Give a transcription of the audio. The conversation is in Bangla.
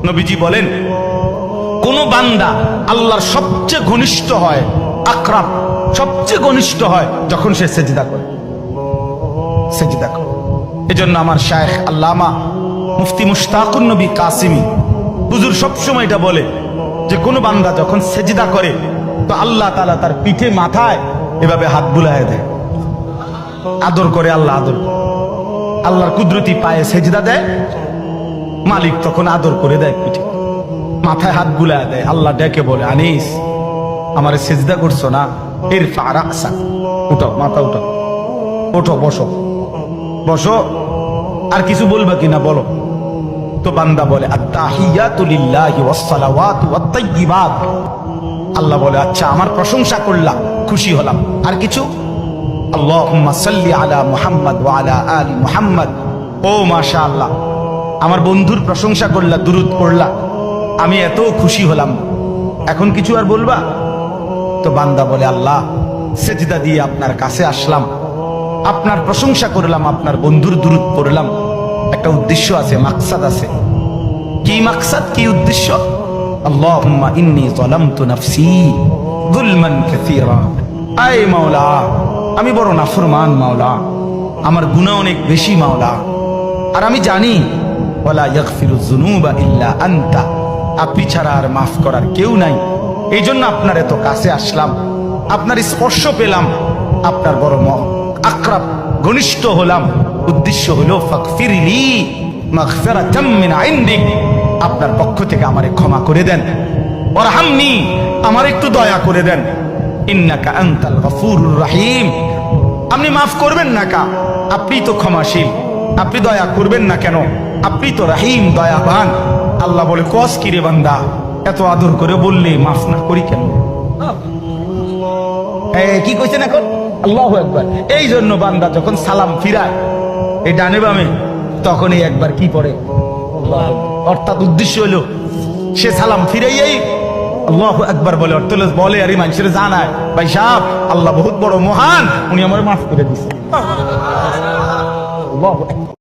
নবীজি বলেন, কোন বান্দা আল্লাহর সবচেয়ে ঘনিষ্ঠ হয়, আকরাব সবচেয়ে ঘনিষ্ঠ হয় যখন সে সেজদা করে। সেজদা করে। এজন্য আমার শায়েখ আল্লামা মুফতি মুশতাকুন নবী কাসিমি হুজুর সবসময় এটা বলে যে কোন বান্দা যখন সেজদা করে তো আল্লাহ তাআলা তার পিঠে মাথায় এভাবে হাত বুলায় দেয়, আদর করে। আল্লাহ আদর, আল্লাহর কুদরতি পায়ে সেজদা দেয়, মালিক তখন আদর করে দেয়, পিঠে মাথায় হাত বুলায় দেয়। আল্লাহ ডেকে বলে, আনিস আমারে সেজদা করছো না, ইরফা রাসাক, উঠো, মাথা উঠো, ওঠো, বসো বসো। আর কিছু বলবা কিনা বলো। তো বান্দা বলে, আত্তাহিয়াতু লিল্লাহি ওয়াস সালাওয়াতু ওয়াত তাইয়্যিবাত। আল্লাহ বলে, আচ্ছা আমার প্রশংসা করলাম, খুশি হলাম, আর কিছু? আল্লাহুম্মা সাল্লি আলা মুহাম্মদ ওয়া আলা আলি মুহাম্মদ। ও মাশাআল্লাহ, আমার বন্ধুর প্রশংসা করলা, দুরূদ পড়লা, আমি এত খুশি হলাম, এখন কিছু আর বলবা? তো বান্দা বলে, আল্লাহ সেজদা দিয়ে আপনার কাছে আসলাম, আপনার প্রশংসা করলাম, আপনার বন্ধুর দুরূদ পড়লাম, একটা উদ্দেশ্য আছে, মাকসাদ আছে। কি মাকসাদ, কি উদ্দেশ্য? আল্লাহুম্মা ইন্নী যালামতু নাফসি যুলমান কাসীরা। আয় মাওলা, আমি বড় নাফরমান মাওলা, আমার গুনাহ অনেক বেশি মাওলা, আর আমি জানি ওয়ালা ইয়াগফিরুয যুনুবা ইল্লা আনতা, আপনি ছাড়া আর মাফ করার কেউ নাই। এই জন্য আপনার এত কাছে আসলাম, আপনার স্পর্শ পেলাম, আপনার বড় আকরাব ঘনিষ্ঠ হলাম। উদ্দেশ্য হলো ফাগফিরলি মাগফিরাতাম মিন ইনদিক, আপনার পক্ষ থেকে আমারে ক্ষমা করে দেন। ওয়ারহামনি, আমার একটু দয়া করে দেন। ইন্নাকা আনতাল গফুরুর রহিম, আপনি মাফ করবেন না কা? আপনি তো ক্ষমাশীল, আপনি দয়া করবেন না কেন? আপনি তো রহিম, দয়াবান। আল্লাহ বলে, কস কি রে বান্দা, এত আদর করে বললে মাফ না করি কেন? কি কইছেন এখন? আল্লাহু আকবার। এই জন্য বান্দা যখন সালাম ফিরায় এই ডানে বামে, তখনই একবার কি পড়ে, অর্থাৎ উদ্দেশ্য হলো সে সালাম ফিরাইয়াই আল্লাহু আকবার বলে, অর্থ বলে আর মানুষের জানায়, ভাই সাহেব আল্লাহ বহুত বড় মহান, উনি আমার মাফ করে দিচ্ছে।